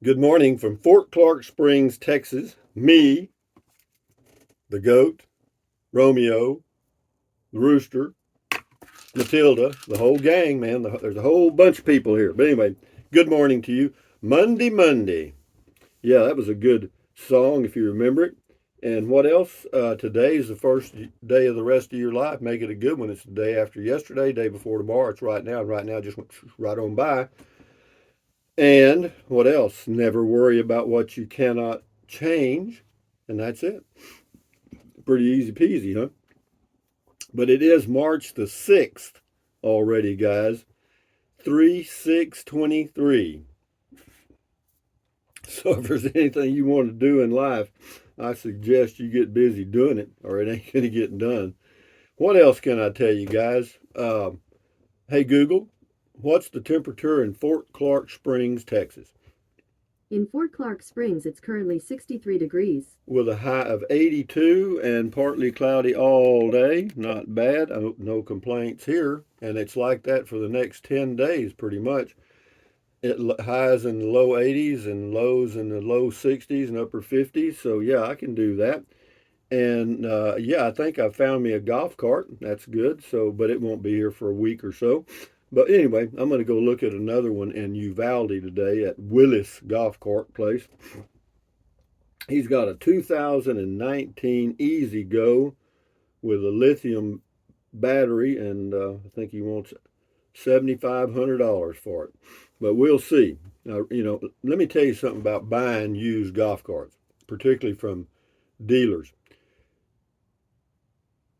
Good morning from Fort Clark Springs, Texas. Me, the goat, Romeo, the rooster, Matilda, the whole gang, man. There's a whole bunch of people here. But anyway, good morning to you. Monday, Monday. Yeah, that was a good song if you remember it. And what else? Today is the first day of the rest of your life. Make it a good one. It's the day after yesterday, day before tomorrow. It's right now. And right now just went right on by. And what else? Never worry about what you cannot change. And that's it. Pretty easy peasy, huh? But it is March the 6th already, guys. 3/6/23. So if there's anything you want to do in life, I suggest you get busy doing it or it ain't going to get done. What else can I tell you, guys? Hey, Google, what's the temperature in Fort Clark Springs, Texas? In Fort Clark Springs, it's currently 63 degrees. With a high of 82 and partly cloudy all day. Not bad. No complaints here. And it's like that for the next 10 days, pretty much. It highs in the low 80s and lows in the low 60s and upper 50s. So, yeah, I can do that. And yeah, I think I found me a golf cart. That's good. So, but it won't be here for a week or so. But anyway, I'm going to go look at another one in Uvalde today at Willis Golf Cart Place. He's got a 2019 Easy Go with a lithium battery, and I think he wants $7,500 for it. But we'll see. Now, let me tell you something about buying used golf carts, particularly from dealers.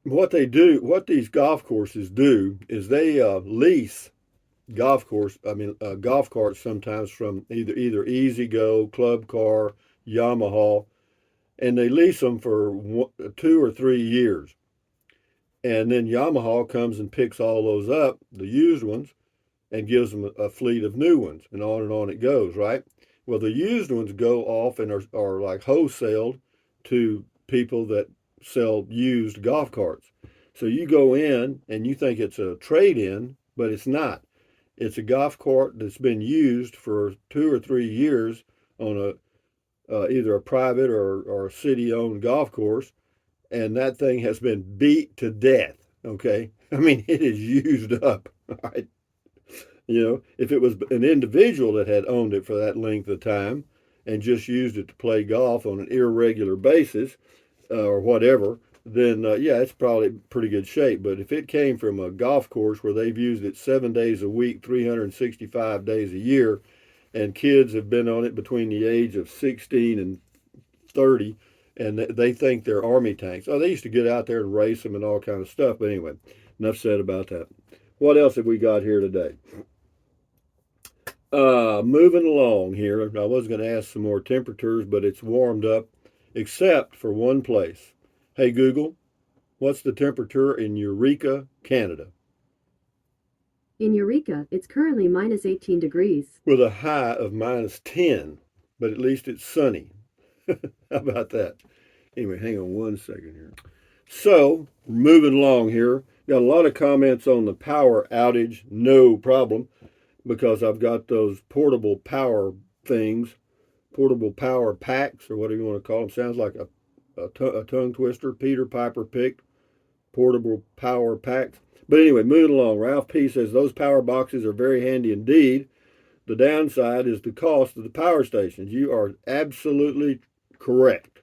What these golf courses do is they lease golf carts sometimes from either Easy Go, Club Car, Yamaha, and they lease them for 2 or 3 years. And then Yamaha comes and picks all those up, the used ones, and gives them a fleet of new ones, and on it goes, right? Well, the used ones go off and are like wholesaled to people that sell used golf carts. So you go in and you think it's a trade in, but it's not. It's a golf cart that's been used for 2 or 3 years on either a private or a city owned golf course, and that thing has been beat to death. Okay, I mean it is used up. Right? If it was an individual that had owned it for that length of time and just used it to play golf on an irregular basis or whatever, then yeah, it's probably pretty good shape. But if it came from a golf course where they've used it 7 days a week, 365 days a year, and kids have been on it between the age of 16 and 30, and they think they're army tanks. Oh, they used to get out there and race them and all kind of stuff. But anyway, enough said about that. What else have we got here today? Moving along here. I was going to ask some more temperatures, but it's warmed up, except for one place. Hey, Google, what's the temperature in Eureka, Canada? In Eureka, it's currently minus 18 degrees. With a high of minus 10, but at least it's sunny. How about that? Anyway, hang on one second here. So, moving along here, got a lot of comments on the power outage. No problem, because I've got those portable power things, portable power packs, or whatever you want to call them. Sounds like a tongue twister. Peter Piper picked portable power packs. But anyway, moving along. Ralph P says those power boxes are very handy indeed. The downside is the cost of the power stations. You are absolutely correct.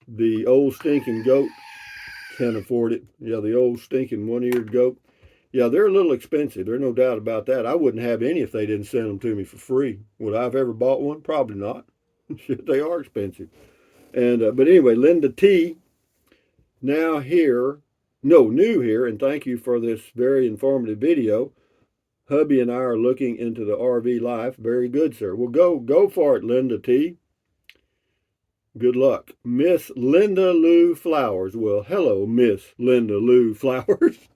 The old stinking goat can't afford it. Yeah, the old stinking one-eared goat. Yeah, they're a little expensive. There's no doubt about that. I wouldn't have any if they didn't send them to me for free. Would I have ever bought one? Probably not. Shit, they are expensive. And but anyway, Linda T, new here, and thank you for this very informative video. Hubby and I are looking into the RV life. Very good, sir. Well, go for it, Linda T. Good luck. Miss Linda Lou Flowers. Well, hello, Miss Linda Lou Flowers.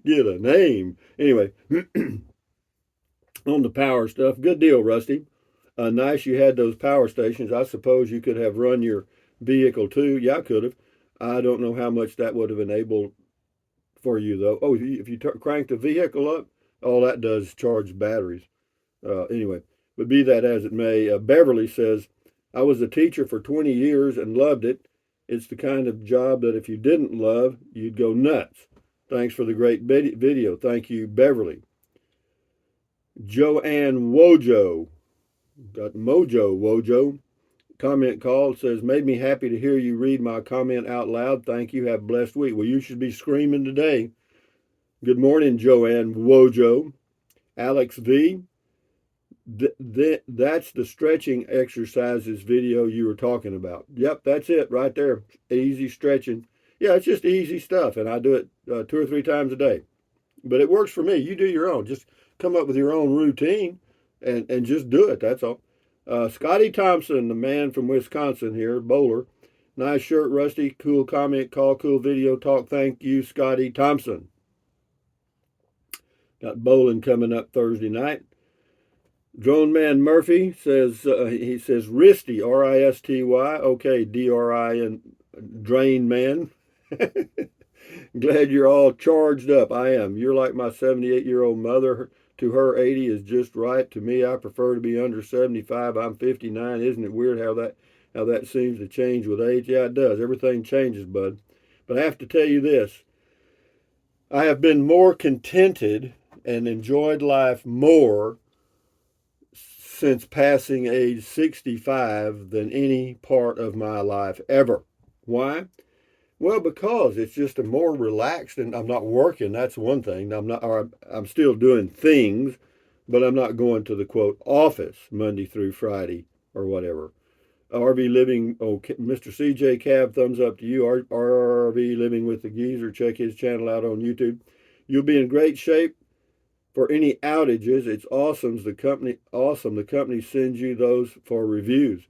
Get a name. Anyway, on the power stuff, good deal, Rusty. Nice you had those power stations. I suppose you could have run your vehicle too. Yeah, I could have. I don't know how much that would have enabled for you, though. Oh, if you crank the vehicle up, all that does is charge batteries. Anyway, But be that as it may, Beverly says, I was a teacher for 20 years and loved it. It's the kind of job that if you didn't love, you'd go nuts. Thanks for the great video. Thank you, Beverly. Joanne Wojo, got Mojo Wojo. Comment call says, made me happy to hear you read my comment out loud. Thank you. Have a blessed week. Well, you should be screaming today. Good morning, Joanne Wojo. Alex V. That's the stretching exercises video you were talking about. Yep, that's it right there. Easy stretching. Yeah, it's just easy stuff, and I do it 2 or 3 times a day. But it works for me. You do your own. Just come up with your own routine and just do it. That's all. Scotty Thompson, the man from Wisconsin here, bowler. Nice shirt, Rusty. Cool comment, call, cool video talk. Thank you, Scotty Thompson. Got bowling coming up Thursday night. Drone Man Murphy says, he says Risty, R-I-S-T-Y. Okay, D-R-I-N, Drain Man. Glad you're all charged up. I am. You're like my 78-year-old mother. To her, 80 is just right. To me, I prefer to be under 75. I'm 59. Isn't it weird how that seems to change with age? Yeah, it does. Everything changes, bud. But I have to tell you this. I have been more contented and enjoyed life more since passing age 65 than any part of my life ever. Why? Well, because it's just a more relaxed, and I'm not working. That's one thing. I'm still doing things, but I'm not going to the quote office Monday through Friday or whatever. RV Living, Mr. CJ Cab, thumbs up to you. RV Living with the Geezer. Check his channel out on YouTube. You'll be in great shape for any outages. It's awesome. The company sends you those for reviews.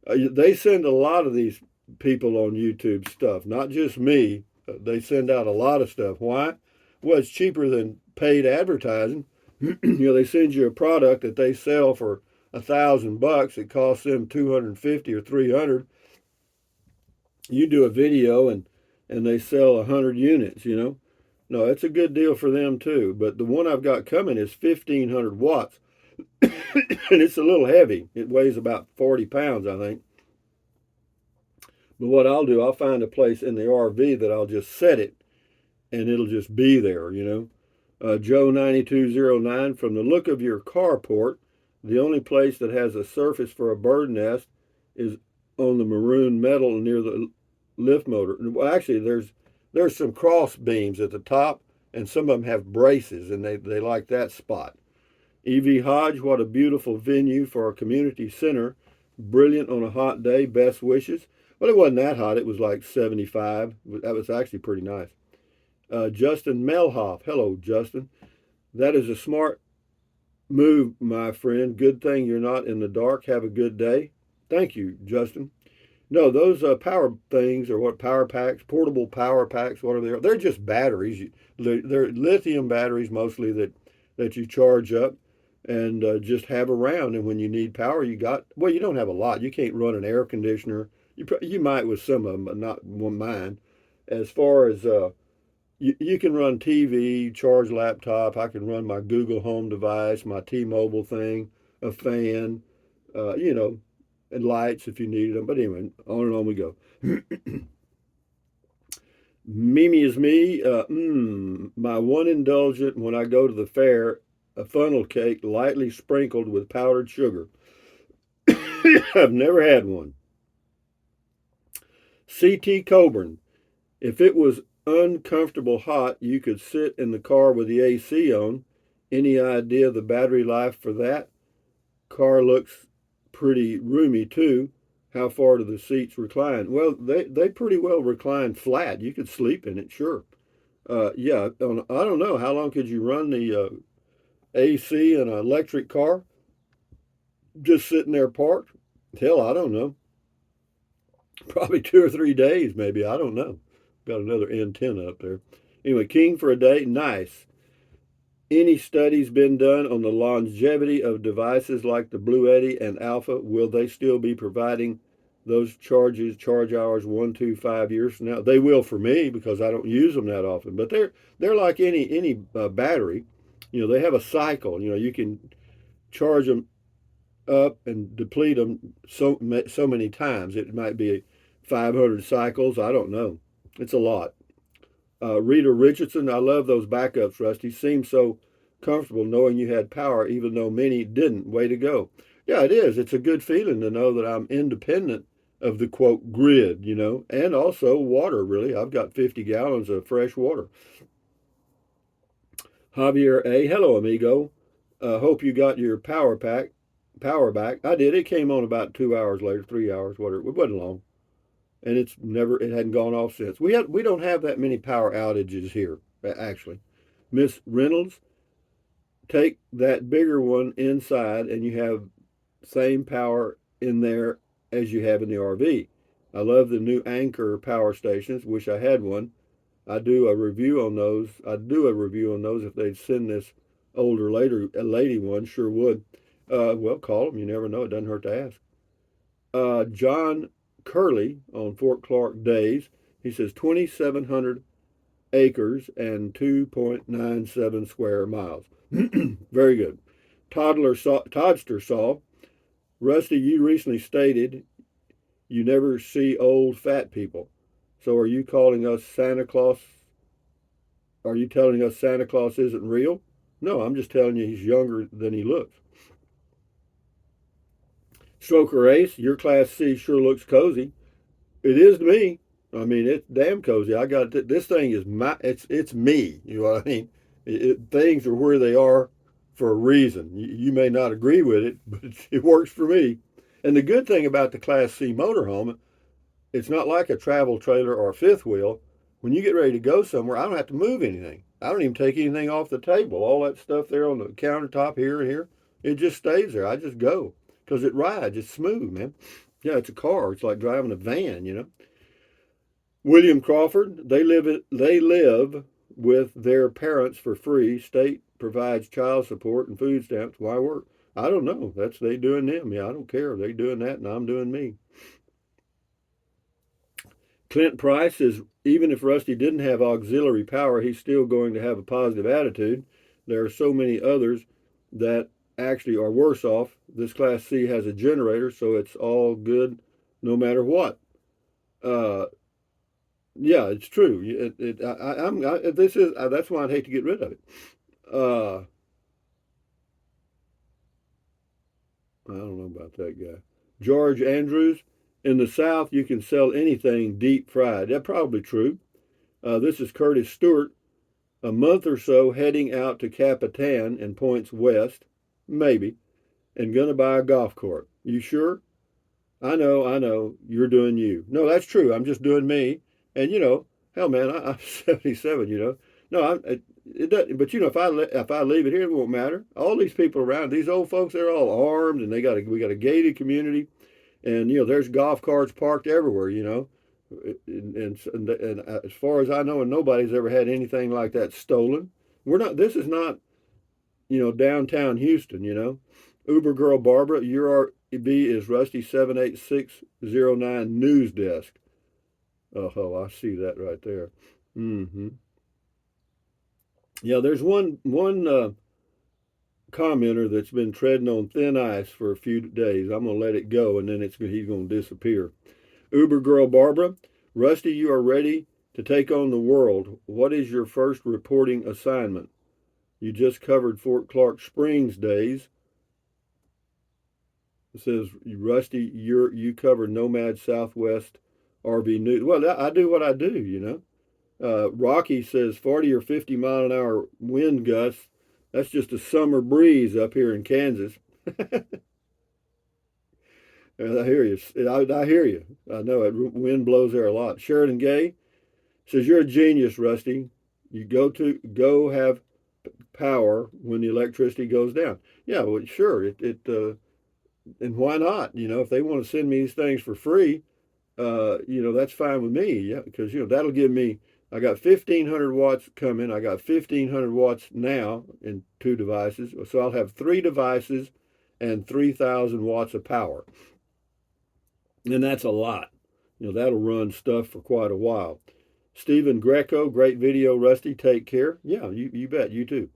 They send a lot of these people on YouTube stuff, not just me. They send out a lot of stuff. Why? Well, it's cheaper than paid advertising. They send you a product that they sell for $1,000. It costs them 250 or 300. You do a video and they sell 100 units. No, it's a good deal for them too. But the one I've got coming is 1,500 watts, and it's a little heavy. It weighs about 40 pounds, I think. But what I'll do, I'll find a place in the RV that I'll just set it, and it'll just be there, Joe 9209, from the look of your carport, the only place that has a surface for a bird nest is on the maroon metal near the lift motor. Well, actually, there's some cross beams at the top, and some of them have braces, and they like that spot. E.V. Hodge, what a beautiful venue for a community center. Brilliant on a hot day. Best wishes. Well, it wasn't that hot. It was like 75. That was actually pretty nice. Justin Melhoff. Hello, Justin. That is a smart move, my friend. Good thing you're not in the dark. Have a good day. Thank you, Justin. No, those power things are what power packs, portable power packs, whatever they are. They're just batteries. They're lithium batteries mostly that you charge up and just have around. And when you need power, you don't have a lot. You can't run an air conditioner. You might with some of them, but not mine. As far as you can run TV, charge laptop. I can run my Google Home device, my T-Mobile thing, a fan, and lights if you needed them. But anyway, on and on we go. Mimi is me. My one indulgent when I go to the fair, a funnel cake lightly sprinkled with powdered sugar. I've never had one. C.T. Coburn. If it was uncomfortable hot, you could sit in the car with the AC on. Any idea the battery life for that? Car looks pretty roomy too. How far do the seats recline? Well, they pretty well recline flat. You could sleep in it, sure. Yeah, I don't know. How long could you run the AC in an electric car? Just sitting there parked? Hell, I don't know. Probably 2 or 3 days, maybe. I don't know. Got another antenna up there. Anyway, king for a day. Nice. Any studies been done on the longevity of devices like the Bluetti and Alpha? Will they still be providing those charge hours 1 to 5 years from now? They will for me because I don't use them that often. But they're like any battery. They have a cycle. You can charge them up and deplete them so many times. It might be 500 cycles. I don't know. It's a lot. Rita Richardson, I love those backups, Rusty. Seems so comfortable knowing you had power, even though many didn't. Way to go. Yeah, it is. It's a good feeling to know that I'm independent of the quote grid, and also water, really. I've got 50 gallons of fresh water. Javier A. Hello, amigo. Hope you got your power back. I did. It came on about 2 hours later, 3 hours, whatever. It wasn't long. And it hadn't gone off since. We don't have that many power outages here, actually. Miss Reynolds, take that bigger one inside and you have same power in there as you have in the RV. I love the new Anchor power stations. Wish I had one. I'd do a review on those if they'd send this older lady one. Sure would. Well, call them. You never know. It doesn't hurt to ask. John Curley on Fort Clark Days. He says 2,700 acres and 2.97 square miles. Very good. Toddster Saw. Rusty, you recently stated you never see old fat people. So are you calling us Santa Claus? Are you telling us Santa Claus isn't real? No, I'm just telling you he's younger than he looks. Stroker Ace, your Class C sure looks cozy. It is to me. I mean, it's damn cozy. I got this thing is it's me. You know what I mean? Things are where they are for a reason. You may not agree with it, but it works for me. And the good thing about the Class C motorhome, it's not like a travel trailer or a fifth wheel. When you get ready to go somewhere, I don't have to move anything. I don't even take anything off the table. All that stuff there on the countertop here and here, it just stays there. I just go because it rides. It's smooth, man. Yeah, it's a car. It's like driving a van. William Crawford, they live with their parents for free. State provides child support and food stamps. Why work? I don't know. That's they doing them. Yeah, I don't care. They doing that and I'm doing me. Clint Price is even if Rusty didn't have auxiliary power, he's still going to have a positive attitude. There are so many others that actually are worse off. This Class C has a generator, so it's all good no matter what. Yeah, it's true. That's why I'd hate to get rid of it. I don't know about that guy. George Andrews, in the South, you can sell anything deep fried. That's probably true. This is Curtis Stewart. A month or so heading out to Capitan and points west, maybe, and gonna buy a golf cart. You sure? I know. You're doing you. No, that's true. I'm just doing me. And hell, man, I'm 77. No, it doesn't. But if I leave it here, it won't matter. All these people around, these old folks, they're all armed, and we got a gated community, and there's golf carts parked everywhere. And as far as I know, and nobody's ever had anything like that stolen. We're not. This is not downtown Houston. Uber girl Barbara, your RB is Rusty 78609 News Desk. Oh, I see that right there. Mm-hmm. Yeah, there's one commenter that's been treading on thin ice for a few days. I'm gonna let it go, and then he's gonna disappear. Uber girl Barbara, Rusty, you are ready to take on the world. What is your first reporting assignment? You just covered Fort Clark Springs days. It says, Rusty, you cover Nomad Southwest RV News. Well, I do what I do. Rocky says 40 or 50 mile an hour wind gusts. That's just a summer breeze up here in Kansas. I hear you. I hear you. I know it. Wind blows there a lot. Sheridan Gay says you're a genius, Rusty. You go have power when the electricity goes down. Yeah, well, sure. And why not? If they want to send me these things for free, that's fine with me. Yeah, because that'll give me. I got 1,500 watts coming. I got 1,500 watts now in 2 devices, so I'll have 3 devices and 3,000 watts of power, and that's a lot. That'll run stuff for quite a while. Stephen Greco, great video, Rusty. Take care. Yeah, you bet. You too.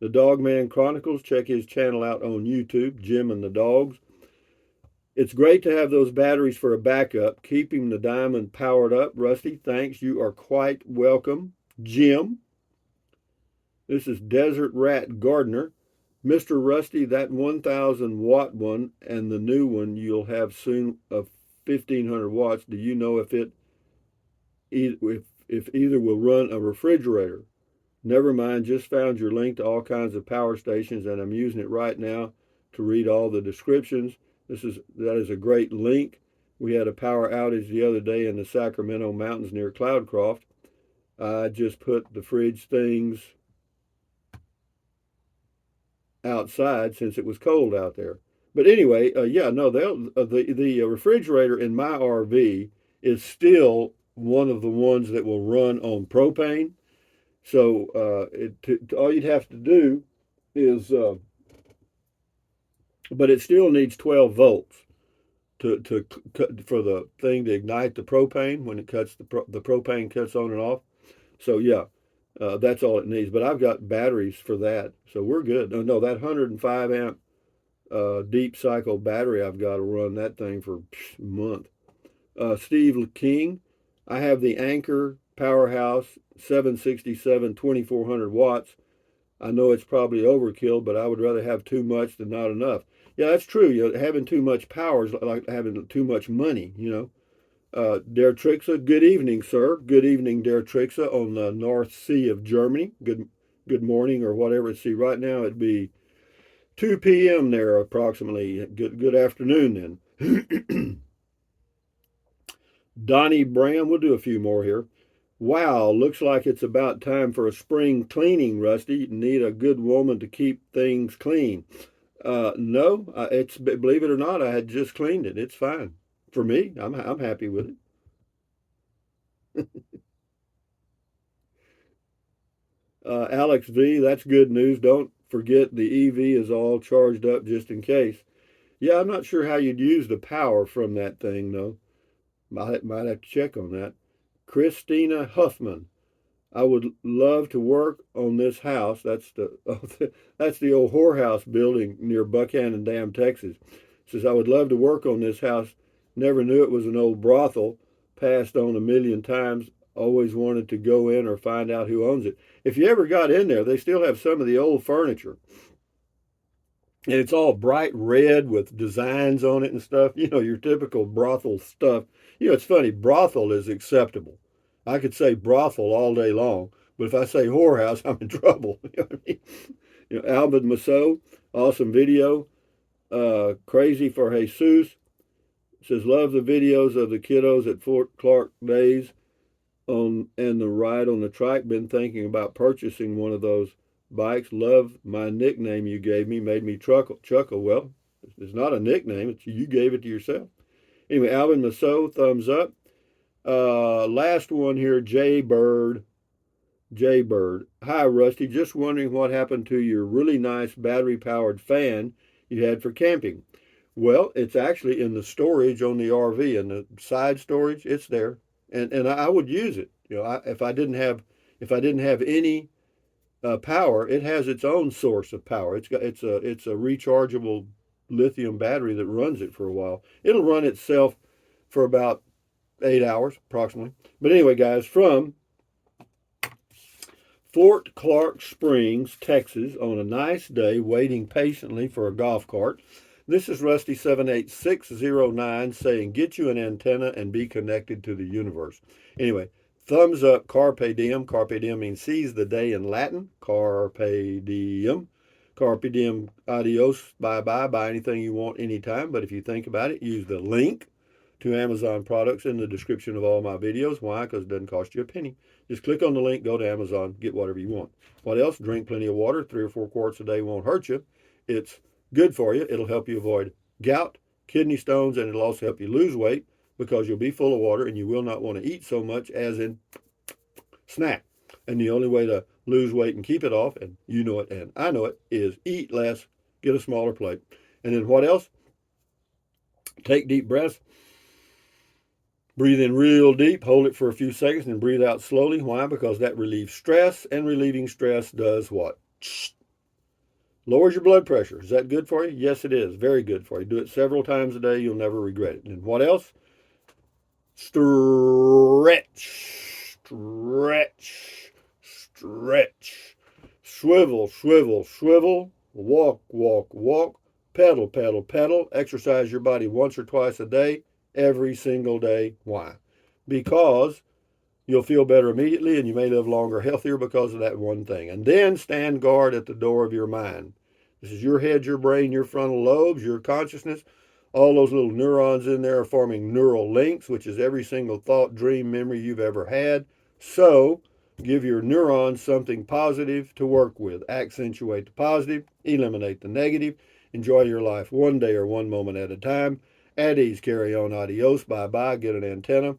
The Dogman Chronicles. Check his channel out on YouTube, Jim and the Dogs. It's great to have those batteries for a backup, keeping the Diamond powered up. Rusty, thanks. You are quite welcome. Jim. This is Desert Rat Gardener. Mr. Rusty, that 1,000 watt one and the new one you'll have soon of 1,500 watts. Do you know if either will run a refrigerator? Never mind, just found your link to all kinds of power stations and I'm using it right now to read all the descriptions. That is a great link. We had a power outage the other day in the Sacramento mountains near Cloudcroft. I just put the fridge things outside since it was cold out there. But anyway, yeah, no, the refrigerator in my RV is still one of the ones that will run on propane. So all you'd have to do is, but it still needs 12 volts for the thing to ignite the propane when it cuts the propane cuts on and off. So yeah, that's all it needs. But I've got batteries for that, so we're good. No, that 105 amp deep cycle battery I've got to run that thing for a month. Steve King, I have the Anker Powerhouse 767 2400 watts. I know it's probably overkill, but I would rather have too much than not enough. Yeah, that's true. Having too much power is like having too much money, Der Trixa, good evening, sir. Good evening, Der Trixa, on the North Sea of Germany. Good morning or whatever. See, right now it'd be 2 p.m. there approximately. Good afternoon then. Donnie Bram, we'll do a few more here. Wow, looks like it's about time for a spring cleaning, Rusty. Need a good woman to keep things clean. No, it's, believe it or not, I had just cleaned it. It's fine. For me, I'm happy with it. Alex V, that's good news. Don't forget the EV is all charged up just in case. Yeah, I'm not sure how you'd use the power from that thing, though. Might have to check on that. Christina Huffman, I would love to work on this house. That's the old whorehouse building near Buchanan Dam, Texas. Says I would love to work on this house. Never knew it was an old brothel. Passed on a million times. Always wanted to go in or find out who owns it. If you ever got in there, they still have some of the old furniture. And it's all bright red with designs on it and stuff. Your typical brothel stuff. It's funny. Brothel is acceptable. I could say brothel all day long, but if I say whorehouse, I'm in trouble. You know what I mean? Albert Masso, awesome video. Crazy for Jesus says, love the videos of the kiddos at Fort Clark Days and the ride on the trike. Been thinking about purchasing one of those bikes. Love my nickname you gave me. Made me chuckle. Well, it's not a nickname. You gave it to yourself. Anyway, Alvin Masso, thumbs up. Last one here, Jay Bird. Hi, Rusty. Just wondering what happened to your really nice battery-powered fan you had for camping. Well, it's actually in the storage on the RV, in the side storage. It's there, and I would use it. If I didn't have any power, it has its own source of power. It's a rechargeable lithium battery that runs it for a while. It'll run itself for about 8 hours approximately. But anyway, guys, from Fort Clark Springs, Texas, on a nice day, waiting patiently for a golf cart. This is Rusty 78609 saying, get you an antenna and be connected to the universe. Anyway, thumbs up, carpe diem. Carpe diem means seize the day in Latin. Carpe diem. Carpe diem, adios, bye-bye, buy anything you want anytime. But if you think about it, use the link to Amazon products in the description of all my videos. Why? Because it doesn't cost you a penny. Just click on the link, go to Amazon, get whatever you want. What else? Drink plenty of water. 3 or 4 quarts a day won't hurt you. It's good for you. It'll help you avoid gout, kidney stones, and it'll also help you lose weight because you'll be full of water and you will not want to eat so much as in snack. And the only way to lose weight and keep it off, and you know it and I know it, is eat less, get a smaller plate. And then what else? Take deep breaths. Breathe in real deep, hold it for a few seconds, and breathe out slowly. Why? Because that relieves stress, and relieving stress does what? Lowers your blood pressure. Is that good for you? Yes, it is. Very good for you. Do it several times a day. You'll never regret it. And what else? Stretch, stretch, stretch. Swivel, swivel, swivel. Walk, walk, walk. Pedal, pedal, pedal. Exercise your body once or twice a day, every single day. Why? Because you'll feel better immediately and you may live longer, healthier because of that one thing. And then stand guard at the door of your mind. This is your head, your brain, your frontal lobes, your consciousness. All those little neurons in there are forming neural links, which is every single thought, dream, memory you've ever had. So give your neurons something positive to work with. Accentuate the positive, eliminate the negative. Enjoy your life one day or one moment at a time. At ease, carry on, adios, bye-bye, get an antenna.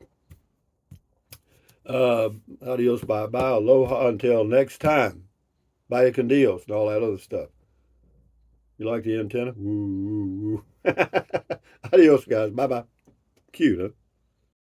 Adios, bye-bye, aloha, until next time. Vaya con Dios, and all that other stuff. You like the antenna? Woo, woo, woo. Adios, guys. Bye-bye. Cute, huh?